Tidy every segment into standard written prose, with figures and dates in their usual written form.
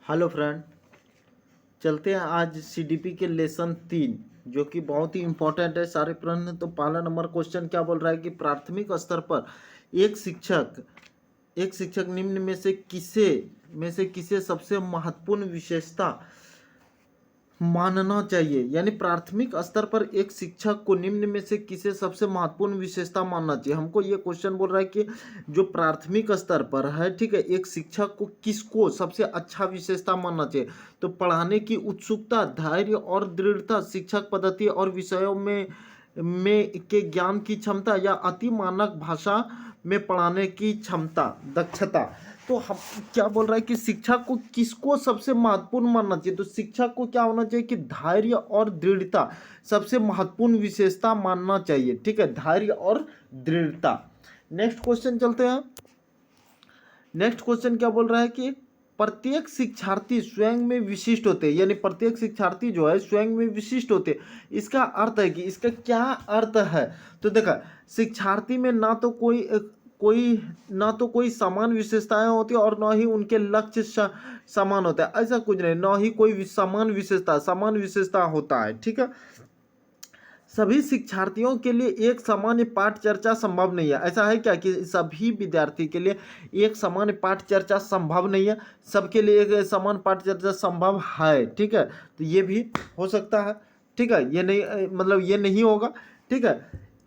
Hello friend, चलते हैं आज सीडीपी के लेसन 3 जो कि बहुत ही इंपॉर्टेंट है। सारे प्रश्न तो पहला नंबर क्वेश्चन क्या बोल रहा है कि प्राथमिक स्तर पर एक शिक्षक निम्न में से किसे सबसे महत्वपूर्ण विशेषता मानना चाहिए। यानी प्राथमिक स्तर पर एक शिक्षक को निम्न में से किसे सबसे महत्वपूर्ण विशेषता मानना चाहिए। हमको ये क्वेश्चन बोल रहा है कि जो प्राथमिक स्तर पर है, ठीक है, एक शिक्षक को किसको सबसे अच्छा विशेषता मानना चाहिए। तो पढ़ाने की उत्सुकता, धैर्य और दृढ़ता, शिक्षक पद्धति और विषयों में के ज्ञान की क्षमता, या अति मानक भाषा में पढ़ाने की क्षमता, दक्षता। तो हम क्या बोल रहा है कि शिक्षक को किसको सबसे महत्वपूर्ण मानना चाहिए। तो शिक्षक को क्या होना चाहिए कि धैर्य और दृढ़ता सबसे महत्वपूर्ण विशेषता मानना चाहिए। ठीक है, धैर्य और दृढ़ता। नेक्स्ट क्वेश्चन चलते हैं। नेक्स्ट क्वेश्चन क्या बोल रहा है कि प्रत्येक शिक्षार्थी स्वयं में विशिष्ट होते हैं। यानी प्रत्येक शिक्षार्थी जो है स्वयं में विशिष्ट होते हैं। इसका अर्थ है कि इसका क्या अर्थ है। तो देखा, शिक्षार्थी में ना तो कोई समान विशेषताएं होती है और ना ही उनके लक्ष्य समान होता है। ऐसा कुछ नहीं, ना ही कोई समान विशेषता होता है। ठीक है, सभी शिक्षार्थियों के लिए एक सामान्य पाठ चर्चा संभव नहीं है। ऐसा है क्या कि सभी विद्यार्थी के लिए एक सामान्य पाठ चर्चा संभव नहीं है। सबके लिए एक समान पाठ चर्चा संभव है। ठीक है, तो ये भी हो सकता है। ठीक है, ये नहीं, मतलब ये नहीं होगा। ठीक है,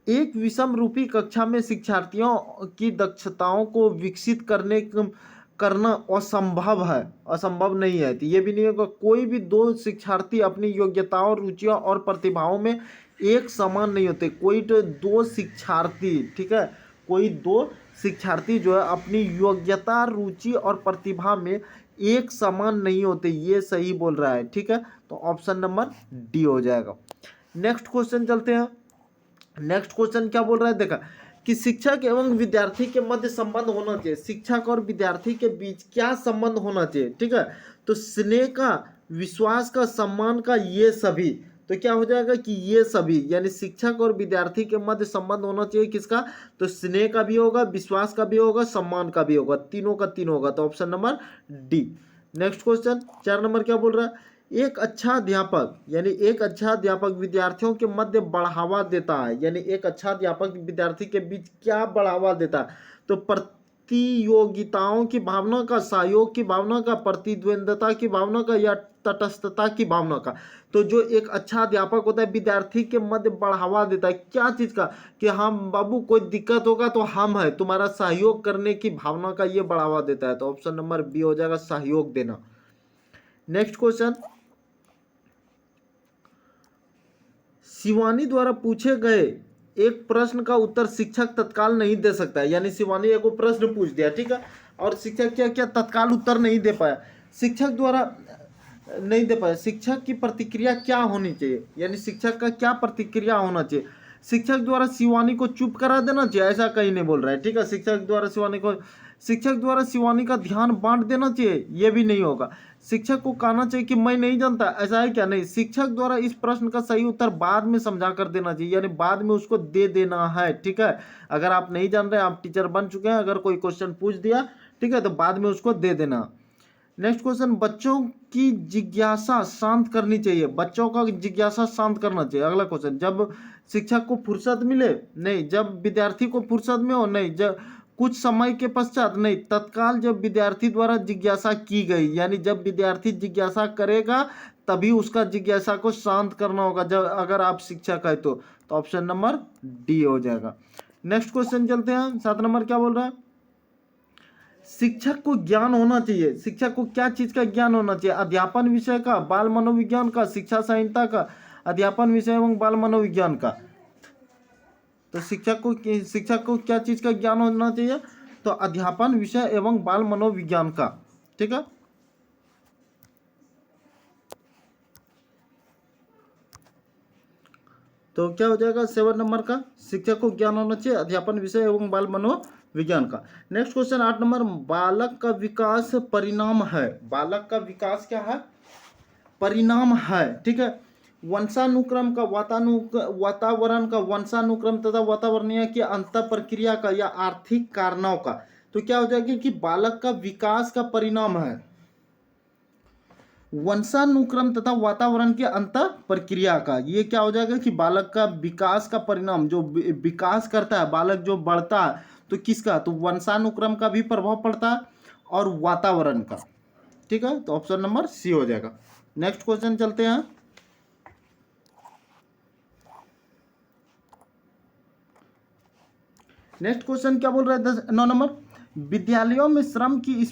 एक विषम रूपी कक्षा में शिक्षार्थियों की दक्षताओं को विकसित करना असंभव नहीं है। तो ये भी नहीं होगा। कोई भी दो शिक्षार्थी अपनी योग्यताओं, रुचियों और प्रतिभाओं में एक समान नहीं होते। कोई तो दो शिक्षार्थी, ठीक है, कोई दो शिक्षार्थी जो है अपनी योग्यता, रुचि और प्रतिभा में एक समान नहीं होते। ये सही बोल रहा है। ठीक है, तो ऑप्शन नंबर डी हो जाएगा। नेक्स्ट क्वेश्चन चलते हैं। नेक्स्ट क्वेश्चन क्या बोल रहा है, देखा कि शिक्षक एवं विद्यार्थी के मध्य संबंध होना चाहिए। शिक्षक और विद्यार्थी के बीच क्या संबंध होना चाहिए। ठीक है, तो स्नेह का, विश्वास का, सम्मान का, ये सभी। तो क्या हो जाएगा कि ये सभी, यानी शिक्षक और विद्यार्थी के मध्य संबंध होना चाहिए किसका। तो स्नेह का भी होगा, विश्वास का भी होगा, सम्मान का भी होगा, तीनों का तीनों होगा। तो option number D. Next question 4 number क्या बोल रहा है, एक अच्छा अध्यापक, यानी एक अच्छा अध्यापक विद्यार्थियों के मध्य बढ़ावा देता है। यानी एक अच्छा अध्यापक विद्यार्थी के बीच क्या बढ़ावा देता है। तो प्रतियोगिताओं की भावना का, सहयोग की भावना का, प्रतिद्वंद्विता की भावना का, या तटस्थता की भावना का। तो जो एक अच्छा अध्यापक होता है विद्यार्थी के मध्य बढ़ावा देता है क्या चीज का, कि हाँ बाबू कोई दिक्कत होगा तो हम है, तुम्हारा सहयोग करने की भावना का ये बढ़ावा देता है। तो ऑप्शन नंबर बी हो जाएगा, सहयोग देना। नेक्स्ट क्वेश्चन, शिवानी द्वारा पूछे गए एक प्रश्न का उत्तर शिक्षक तत्काल नहीं दे सकता है। यानी शिवानी एक प्रश्न पूछ दिया, ठीक है, और शिक्षक क्या क्या तत्काल उत्तर नहीं दे पाया, शिक्षक द्वारा नहीं दे पाया। शिक्षक की प्रतिक्रिया क्या होनी चाहिए, यानी शिक्षक का क्या प्रतिक्रिया होना चाहिए। शिक्षक द्वारा शिवानी को चुप करा देना चाहिए, ऐसा कहीं नहीं बोल रहा है। ठीक है, शिक्षक द्वारा शिवानी का ध्यान बांट देना चाहिए, यह भी नहीं होगा। शिक्षक को कहना चाहिए कि मैं नहीं जानता, ऐसा है क्या, नहीं। शिक्षक द्वारा इस प्रश्न का सही उत्तर बाद में समझा कर देना चाहिए, यानी बाद में उसको दे देना है। ठीक है, अगर आप नहीं जान रहे, आप टीचर बन चुके हैं, अगर कोई क्वेश्चन पूछ दिया, ठीक है, तो बाद में उसको दे देना। नेक्स्ट क्वेश्चन, बच्चों की जिज्ञासा शांत करनी चाहिए। बच्चों का जिज्ञासा शांत करना चाहिए। अगला क्वेश्चन, जब शिक्षक को फुर्सत मिले, नहीं। जब विद्यार्थी को फुर्सत में हो, नहीं। जब कुछ समय के पश्चात, नहीं। तत्काल जब विद्यार्थी द्वारा जिज्ञासा की गई, यानी जब विद्यार्थी जिज्ञासा करेगा तभी उसका जिज्ञासा को शांत करना होगा, जब अगर आप शिक्षक है तो ऑप्शन नंबर डी हो जाएगा। नेक्स्ट क्वेश्चन चलते हैं। 7 नंबर क्या बोल रहा है, शिक्षक को ज्ञान होना चाहिए। शिक्षक को क्या चीज का ज्ञान होना चाहिए, अध्यापन विषय का, बाल मनोविज्ञान का, शिक्षा संहिता का, अध्यापन विषय एवं बाल मनोविज्ञान का। तो शिक्षक को क्या चीज का ज्ञान होना चाहिए, तो अध्यापन विषय एवं बाल मनोविज्ञान का। ठीक है, तो क्या हो जाएगा 7 नंबर का, शिक्षक को ज्ञान होना चाहिए अध्यापन विषय एवं बाल मनोविज्ञान का। नेक्स्ट क्वेश्चन 8 नंबर, बालक का विकास परिणाम है। बालक का विकास क्या है, परिणाम है। ठीक है, वंशानुक्रम का, वातावरण का, वंशानुक्रम तथा वातावरणीय की अंत प्रक्रिया का, या आर्थिक कारणों का। तो क्या हो जाएगा कि बालक का विकास का परिणाम है। वंशानुक्रम तथा वातावरण के अंतर प्रक्रिया का, ये क्या हो जाएगा कि बालक का विकास का परिणाम, जो विकास करता है बालक जो बढ़ता है, तो किसका, तो वंशानुक्रम का भी प्रभाव पड़ता है और वातावरण का। ठीक है, तो ऑप्शन नंबर सी हो जाएगा। नेक्स्ट क्वेश्चन चलते हैं। नेक्स्ट क्वेश्चन क्या बोल रहा है, 9 नंबर, विद्यालयों में श्रम की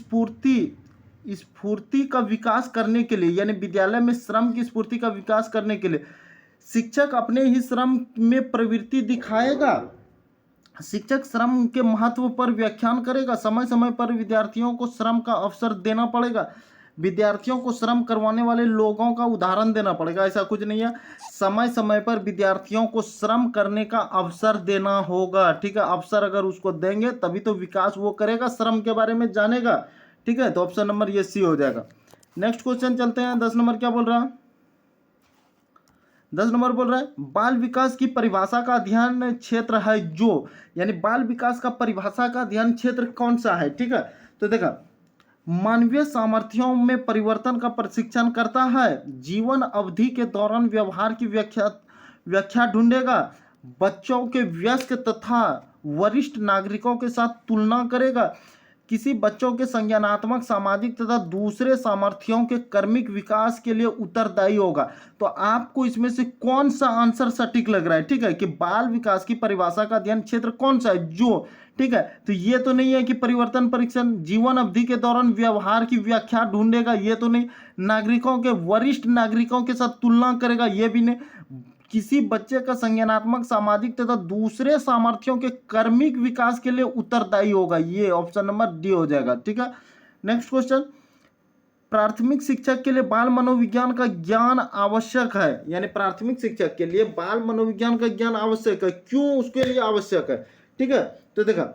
स्फूर्ति का विकास करने के लिए, यानी विद्यालय में श्रम की स्फूर्ति का विकास करने के लिए शिक्षक अपने ही श्रम में प्रवृत्ति दिखाएगा। शिक्षक श्रम के महत्व पर व्याख्यान करेगा। समय समय पर विद्यार्थियों को श्रम का अवसर देना पड़ेगा। विद्यार्थियों को श्रम करवाने वाले लोगों का उदाहरण देना पड़ेगा। ऐसा कुछ नहीं है, समय समय पर विद्यार्थियों को श्रम करने का अवसर देना होगा। ठीक है, अवसर अगर उसको देंगे तभी तो विकास वो करेगा, श्रम के बारे में जानेगा। ठीक है, तो ऑप्शन नंबर ये सी हो जाएगा। नेक्स्ट क्वेश्चन चलते हैं। 10 नंबर क्या बोल रहा है, 10 नंबर बोल रहा है बाल विकास की परिभाषा का अध्ययन क्षेत्र है जो, यानी बाल विकास का परिभाषा का अध्ययन क्षेत्र कौन सा है। ठीक है, तो देखा, मानवीय सामर्थ्यों में परिवर्तन का प्रशिक्षण करता है, जीवन अवधि के दौरान व्यवहार की व्याख्या ढूंढेगा, बच्चों के वयस्क तथा वरिष्ठ नागरिकों के साथ तुलना करेगा, किसी बच्चों के संज्ञानात्मक, सामाजिक तथा दूसरे सामर्थ्यों के कर्मिक विकास के लिए उत्तरदायी होगा। तो आपको इसमें से कौन सा आंसर सटीक लग रहा है। ठीक है, कि बाल विकास की परिभाषा का अध्ययन क्षेत्र कौन सा है जो, ठीक है, तो ये तो नहीं है कि परिवर्तन परीक्षण, जीवन अवधि के दौरान व्यवहार की व्याख्या ढूंढेगा, ये तो नहीं, नागरिकों के, वरिष्ठ नागरिकों के साथ तुलना करेगा, ये भी नहीं, किसी बच्चे का संज्ञानात्मक, सामाजिक तथा दूसरे सामर्थ्यों के कर्मिक विकास के लिए उत्तरदायी होगा, ये ऑप्शन नंबर डी हो जाएगा। ठीक है, नेक्स्ट क्वेश्चन, प्राथमिक शिक्षक के लिए बाल मनोविज्ञान का ज्ञान आवश्यक है, यानी प्राथमिक शिक्षक के लिए बाल मनोविज्ञान का ज्ञान आवश्यक है, क्यों उसके लिए आवश्यक है। ठीक है, तो देखा,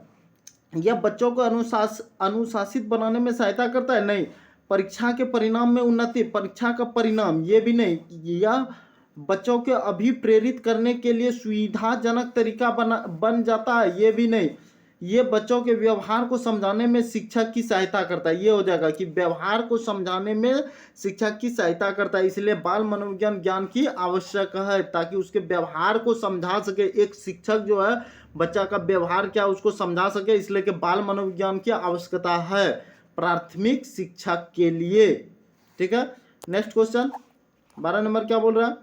यह बच्चों को अनुशासित बनाने में सहायता करता है, नहीं, परीक्षा के परिणाम में उन्नति, परीक्षा का परिणाम, ये भी नहीं, यह बच्चों के अभिप्रेरित करने के लिए सुविधाजनक तरीका बन जाता है, ये भी नहीं, ये बच्चों के व्यवहार को समझाने में शिक्षक की सहायता करता है, ये हो जाएगा कि व्यवहार को समझाने में शिक्षक की सहायता करता है, इसलिए बाल मनोविज्ञान ज्ञान की आवश्यक है, ताकि उसके व्यवहार को समझा सके। एक शिक्षक जो है बच्चा का व्यवहार क्या उसको समझा सके, इसलिए कि बाल मनोविज्ञान की आवश्यकता है प्राथमिक शिक्षा के लिए। ठीक है, नेक्स्ट क्वेश्चन 12 नंबर क्या बोल रहा है,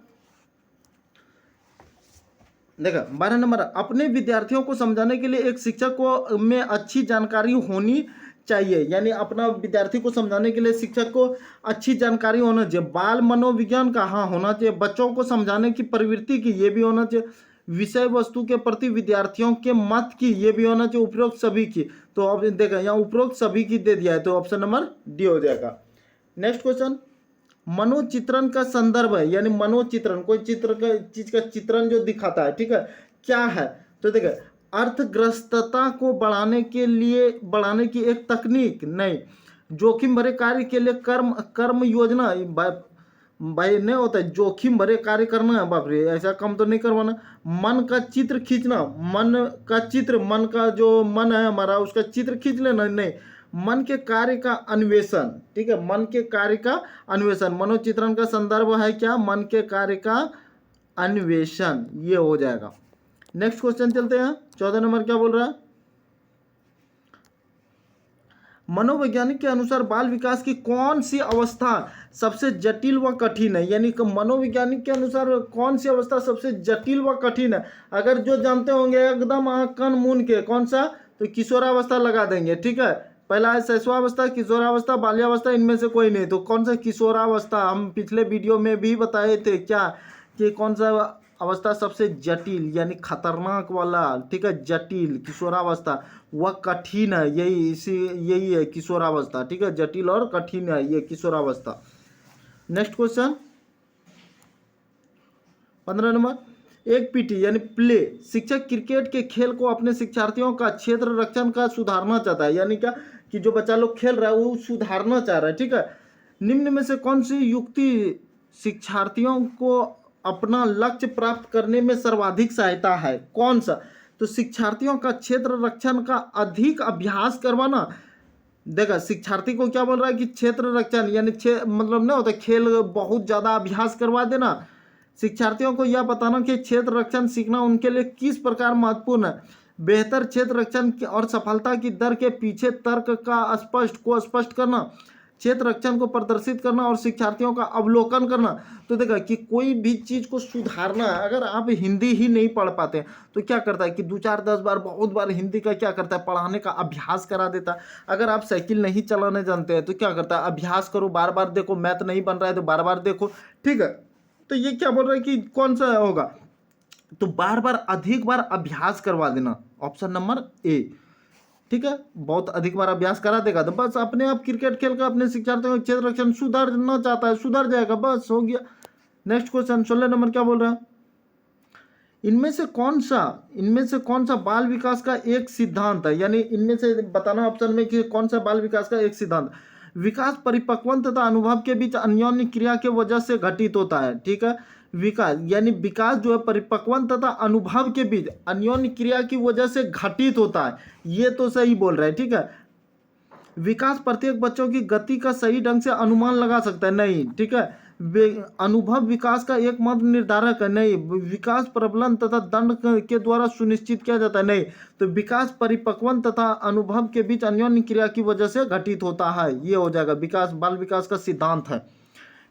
देखा 12 नंबर, अपने विद्यार्थियों को समझाने के लिए एक शिक्षक को में अच्छी जानकारी होनी चाहिए, यानी अपना विद्यार्थी को समझाने के लिए शिक्षक को अच्छी जानकारी होना चाहिए। बाल मनोविज्ञान का हाँ होना चाहिए, बच्चों को समझाने की प्रवृत्ति की, ये भी होना चाहिए, विषय वस्तु के प्रति विद्यार्थियों के मत की, ये भी होना चाहिए, उपरोक्त सभी की। तो अब देखा यहाँ उपरोक्त सभी की दे दिया है, तो ऑप्शन नंबर डी हो जाएगा। नेक्स्ट क्वेश्चन, मनोचित्रण का संदर्भ है, यानी मनोचित्रण कोई चित्र का चीज का चित्रण जो दिखाता है। ठीक है, क्या है, तो देखिए, अर्थग्रस्तता को बढ़ाने की एक तकनीक, नहीं, जोखिम भरे कार्य के लिए कर्म योजना, भाई नहीं होता है, जोखिम भरे कार्य करना है, बाप रे ऐसा कम तो नहीं करवाना, मन का चित्र खींचना, मन का जो मन है हमारा उसका चित्र खींच लेना, नहीं, मन के कार्य का अन्वेषण। ठीक है, मन के कार्य का अन्वेषण, मनोचित्रण का संदर्भ है क्या, मन के कार्य का अन्वेषण, ये हो जाएगा। नेक्स्ट क्वेश्चन चलते हैं। 14 नंबर क्या बोल रहा है, मनोवैज्ञानिक के अनुसार बाल विकास की कौन सी अवस्था सबसे जटिल व कठिन है, यानी कि मनोवैज्ञानिक के अनुसार कौन सी अवस्था सबसे जटिल व कठिन है। अगर जो जानते होंगे एकदम आँख कान मूंद के, कौन सा, तो किशोरावस्था लगा देंगे। ठीक है, पहला है शैशवावस्था, किशोरावस्था, बाल्यावस्था, इनमें से कोई नहीं, तो कौन सा किशोरावस्था, हम पिछले वीडियो में भी बताए थे क्या, कि कौन सा अवस्था सबसे जटिल यानी खतरनाक वाला, ठीक है, जटिल किशोरावस्था, वह कठिन है, यही है किशोरावस्था। ठीक है, जटिल और कठिन है ये किशोरावस्था। नेक्स्ट क्वेश्चन 15 नंबर, एक पीटी यानी प्ले, शिक्षक क्रिकेट के खेल को अपने शिक्षार्थियों का क्षेत्र रक्षण का सुधारना चाहता है, यानी क्या कि जो बच्चा लोग खेल रहा है वो सुधारना चाह रहा है। ठीक है, निम्न में से कौन सी युक्ति शिक्षार्थियों को अपना लक्ष्य प्राप्त करने में सर्वाधिक सहायता है, कौन सा, तो शिक्षार्थियों का क्षेत्र रक्षण का अधिक अभ्यास करवाना, देखा शिक्षार्थी को क्या बोल रहा है कि क्षेत्र रक्षण यानी मतलब ना होता खेल बहुत ज़्यादा अभ्यास करवा देना। शिक्षार्थियों को यह बताना कि क्षेत्र रक्षण सीखना उनके लिए किस प्रकार महत्वपूर्ण है। बेहतर क्षेत्र रक्षण और सफलता की दर के पीछे तर्क का स्पष्ट करना, क्षेत्र रक्षण को प्रदर्शित करना और शिक्षार्थियों का अवलोकन करना। तो देखा कि कोई भी चीज़ को सुधारना, अगर आप हिंदी ही नहीं पढ़ पाते तो क्या करता है कि 2 4 10 बार बहुत बार हिंदी का क्या करता है पढ़ाने का अभ्यास करा देता है। अगर आप साइकिल नहीं चलाने जानते हैं तो क्या करता है अभ्यास करो, बार बार देखो, मैथ नहीं बन रहा है तो बार बार देखो, ठीक है। तो ये क्या बोल रहा है कि कौन सा होगा, तो बार बार अधिक बार अभ्यास करवा देना, ऑप्शन नंबर ए, ठीक है। बहुत अधिक बार अभ्यास करा देगा तो बस अपने आप क्रिकेट खेल का अपने शिक्षार्थियों का क्षेत्र रक्षण सुधारना चाहता है, सुधर जाएगा, बस हो गया। नेक्स्ट क्वेश्चन 16 नंबर क्या बोल रहा है, इनमें से कौन सा बाल विकास का एक सिद्धांत है, यानी इनमें से बताना ऑप्शन में कि कौन सा बाल विकास का एक सिद्धांत। विकास परिपक्वन तथा अनुभव के बीच अन्योन्य क्रिया के वजह से घटित होता है, ठीक है। विकास यानी विकास जो है परिपक्वन तथा अनुभव के बीच अन्योन्य क्रिया की वजह से घटित होता है, ये तो सही बोल रहा है, ठीक है। विकास प्रत्येक बच्चों की गति का सही ढंग से अनुमान लगा सकता है, नहीं, ठीक है। अनुभव विकास का एक मात्र निर्धारक है, नहीं। विकास प्रबलन तथा दंड के द्वारा सुनिश्चित किया जाता है, नहीं। तो विकास परिपक्वन तथा अनुभव के बीच अन्योन्य क्रिया की वजह से घटित होता है, ये हो जाएगा विकास, बाल विकास का सिद्धांत है।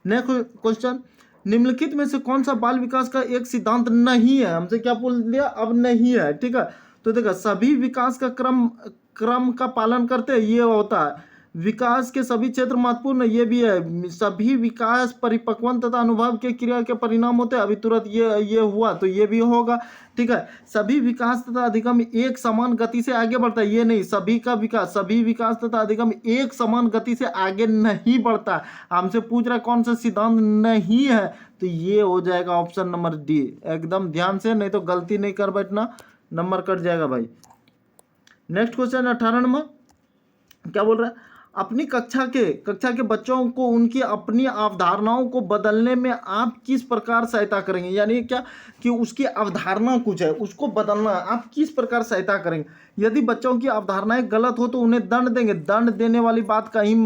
नेक्स्ट क्वेश्चन, निम्नलिखित में से कौन सा बाल विकास का एक सिद्धांत नहीं है, हमसे क्या बोल दिया, अब नहीं है, ठीक है। तो देखा सभी विकास का क्रम का पालन करते हैं, ये होता है। विकास के सभी क्षेत्र महत्वपूर्ण, ये भी है। सभी विकास परिपक्वन तथा अनुभव के क्रिया के परिणाम होते हैं, अभी तुरंत ये हुआ तो ये भी होगा, ठीक है। सभी विकास तथा अधिगम एक समान गति से आगे बढ़ता है, ये नहीं। सभी विकास तथा अधिगम एक समान गति से आगे नहीं बढ़ता। हमसे पूछ रहा है कौन सा सिद्धांत नहीं है, तो ये हो जाएगा ऑप्शन नंबर डी। एकदम ध्यान से, नहीं तो गलती नहीं कर बैठना, नंबर कट जाएगा भाई। नेक्स्ट क्वेश्चन 18 नंबर क्या बोल रहा है, अपनी कक्षा के बच्चों को उनकी अपनी अवधारणाओं को बदलने में आप किस प्रकार सहायता करेंगे, यानी क्या कि उसकी अवधारणा कुछ है उसको बदलना, आप किस प्रकार सहायता करेंगे। यदि बच्चों की अवधारणाएं गलत हो तो उन्हें दंड देंगे। दंड देने वाली बात कहीं,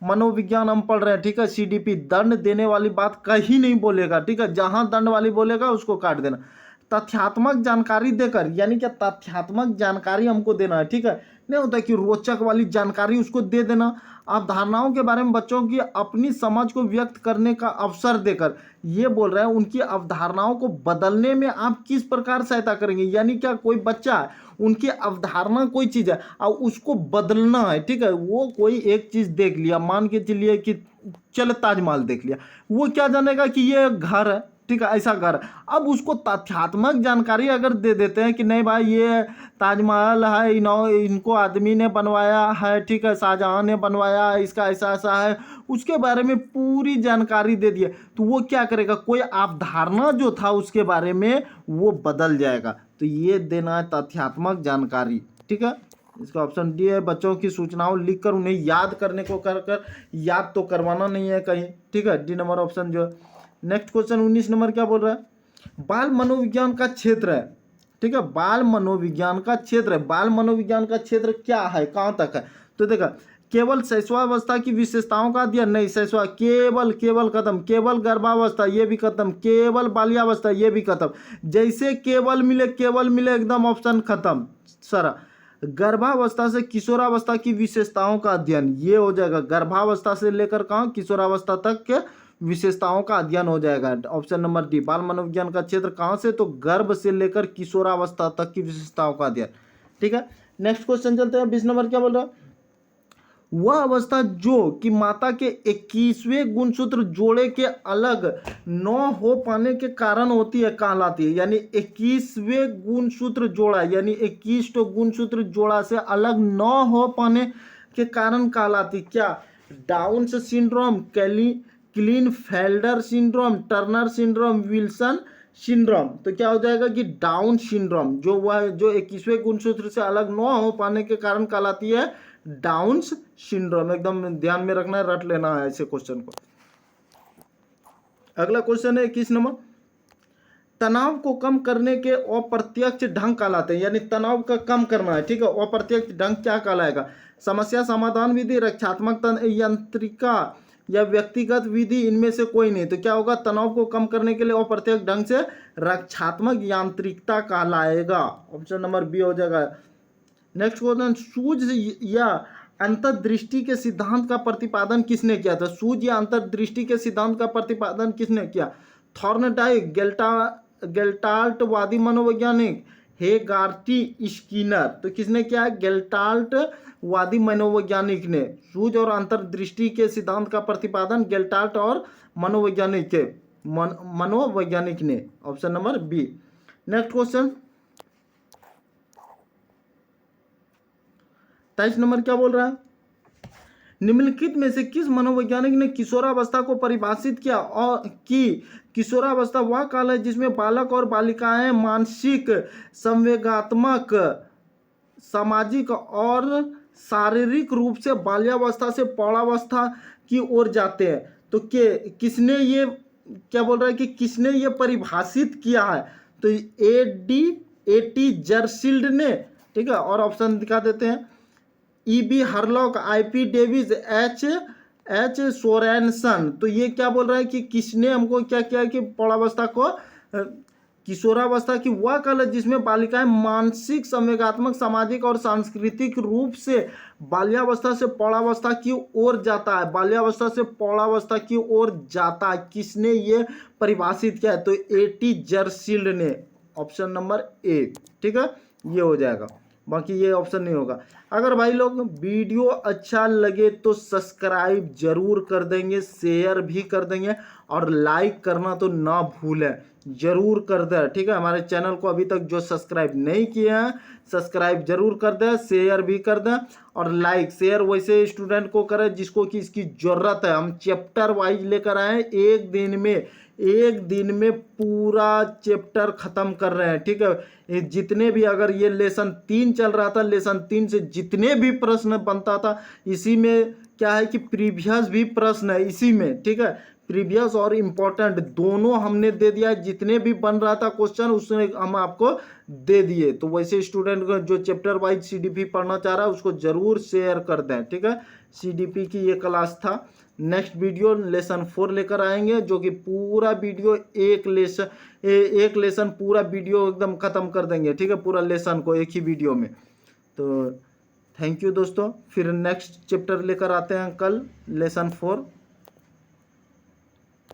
मनोविज्ञान हम पढ़ रहे हैं, ठीक है, CDP, दंड देने वाली बात कहीं नहीं बोलेगा, ठीक है। जहां दंड वाली बोलेगा उसको काट देना। तथ्यात्मक जानकारी देकर, यानी क्या तथ्यात्मक जानकारी हमको देना है, ठीक है। नहीं होता कि रोचक वाली जानकारी उसको दे देना। अवधारणाओं के बारे में बच्चों की अपनी समझ को व्यक्त करने का अवसर देकर, ये बोल रहे हैं उनकी अवधारणाओं को बदलने में आप किस प्रकार सहायता करेंगे। यानी क्या कोई बच्चा है, उनकी अवधारणा कोई चीज़ है और उसको बदलना है, ठीक है। वो कोई एक चीज़ देख लिया, मान के चलिए कि चल ताजमहल देख लिया, वो क्या जानेगा कि ये घर है, ठीक है, ऐसा घर। अब उसको तथ्यात्मक जानकारी अगर दे देते हैं कि नहीं भाई ये ताजमहल है, इनको आदमी ने बनवाया है, ठीक है, शाहजहां ने बनवाया है, इसका ऐसा ऐसा है, उसके बारे में पूरी जानकारी दे दिए, तो वो क्या करेगा, कोई अवधारणा जो था उसके बारे में वो बदल जाएगा। तो ये देना है तथ्यात्मक जानकारी, ठीक है। इसका ऑप्शन डी है। बच्चों की सूचनाओं लिखकर उन्हें याद करने को कर याद तो करवाना नहीं है कहीं, ठीक है, डी नंबर ऑप्शन जो है। नेक्स्ट क्वेश्चन 19 नंबर क्या बोल रहा है, बाल मनोविज्ञान का क्षेत्र है, ठीक है, बाल मनोविज्ञान का क्षेत्र है। बाल मनोविज्ञान का क्षेत्र क्या है, कहाँ तक है, तो देखा केवल शैशवावस्था की विशेषताओं का अध्ययन, नहीं, शैशवा केवल खत्म, केवल गर्भावस्था ये भी खत्म, केवल बाल्यावस्था ये भी खत्म। जैसे केवल मिले एकदम ऑप्शन खत्म सारा। गर्भावस्था से किशोरावस्था की विशेषताओं का अध्ययन, ये हो जाएगा। गर्भावस्था से लेकर कहाँ किशोरावस्था तक के विशेषताओं का अध्ययन हो जाएगा, ऑप्शन नंबर डी। बाल मनोविज्ञान का क्षेत्र कहाँ से, तो गर्भ से लेकर किशोरावस्था तक की विशेषताओं का अध्ययन, ठीक है। नेक्स्ट क्वेश्चन चलते हैं 20 नंबर क्या बोल रहा है, वह अवस्था जो कि माता के 21वें गुणसूत्र जोड़े के अलग न हो पाने के कारण होती है कहलाती है। यानी 21वें गुणसूत्र जोड़ा, यानी 21 गुणसूत्र जोड़ा से अलग न हो पाने के कारण कहलाती क्या, Down syndrome, Klinefelter syndrome, Turner syndrome, Wilson syndrome. तो क्या हो जाएगा कि डाउन सिंड्रोम जो 21वें गुणसूत्र से अलग न हो पाने के कारण कहलाती है डाउन सिंड्रोम। एकदम ध्यान में रखना है, रट लेना है ऐसे क्वेश्चन को। अगला क्वेश्चन है 21 नंबर, तनाव को कम करने के अप्रत्यक्ष ढंग कहलाते हैं, यानी तनाव का कम करना है, ठीक है। अप्रत्यक्ष ढंग क्या कहलाएगा? समस्या समाधान विधि, रक्षात्मक यंत्रिका या व्यक्तिगत विधि, इनमें से कोई नहीं। तो क्या होगा? तनाव को कम करने के लिए अप्रत्यक्ष ढंग से रक्षात्मक यांत्रिकता कहलाएगा। ऑप्शन नंबर बी हो जाएगा। नेक्स्ट क्वेश्चन, सूझ या अंतर्दृष्टि के सिद्धांत का प्रतिपादन किसने किया था? सूझ या अंतर्दृष्टि के सिद्धांत का प्रतिपादन किसने किया? थॉर्नडाइक, गेल्टाल्ट वादी मनोवैज्ञानिक, हेगार्टी, स्किनर। तो किसने किया? गेल्टाल्ट वादी मनोवैज्ञानिक ने सूझ और अंतर्दृष्टि के सिद्धांत का प्रतिपादन गेल्टाल्ट और मनोवैज्ञानिक ने। Option number B. Next question 23 number क्या बोल रहा है? निम्नलिखित में से किस मनोवैज्ञानिक ने किशोरावस्था को परिभाषित किया और कि किशोरावस्था वह काल है जिसमें बालक और बालिकाएं मानसिक, संवेगात्मक, सामाजिक और शारीरिक रूप से बाल्यावस्था से प्रौढ़ावस्था की ओर जाते हैं। तो किसने ये क्या बोल रहा है कि किसने ये परिभाषित किया है? तो ए टी जर्सील्ड ने, ठीक है। और ऑप्शन दिखा देते हैं, EB. Hurlock, IP. Davis, H Sorensen. तो ये क्या बोल रहा है कि किसने हमको क्या किया कि प्रौढ़ावस्था को किशोरावस्था की वह काल है जिसमें बालिकाएं मानसिक, संवेगात्मक, सामाजिक और सांस्कृतिक रूप से बाल्यावस्था से प्रौढ़ावस्था की ओर जाता है। बाल्यावस्था से प्रौढ़ावस्था की ओर जाता है, किसने ये परिभाषित किया है? तो ए.टी. जर्सील्ड ने। ऑप्शन नंबर ए, ठीक है, ये हो जाएगा। बाकी ये ऑप्शन नहीं होगा। अगर भाई लोग वीडियो अच्छा लगे तो सब्सक्राइब जरूर कर देंगे, शेयर भी कर देंगे और लाइक करना तो ना भूलें, जरूर कर दें, ठीक है। हमारे चैनल को अभी तक जो सब्सक्राइब नहीं किए हैं सब्सक्राइब जरूर कर दें, शेयर भी कर दें और लाइक शेयर वैसे स्टूडेंट को करें जिसको कि इसकी ज़रूरत है। हम चैप्टर वाइज लेकर आए, एक दिन में पूरा चैप्टर खत्म कर रहे हैं, ठीक है। जितने भी, अगर ये लेसन 3 चल रहा था, लेसन 3 से जितने भी प्रश्न बनता था, इसी में क्या है कि प्रीवियस भी प्रश्न है इसी में, ठीक है। प्रीवियस और इम्पोर्टेंट दोनों हमने दे दिया है, जितने भी बन रहा था क्वेश्चन उसमें हम आपको दे दिए। तो वैसे स्टूडेंट को जो चैप्टर वाइज सीडीपी पढ़ना चाह रहा है उसको जरूर शेयर कर दें, ठीक है। सीडीपी की ये क्लास था। नेक्स्ट वीडियो लेसन 4 लेकर आएंगे, जो कि पूरा वीडियो एक लेसन पूरा वीडियो एकदम खत्म कर देंगे, ठीक है, पूरा लेसन को एक ही वीडियो में। तो थैंक यू दोस्तों, फिर नेक्स्ट चैप्टर लेकर आते हैं कल, लेसन 4।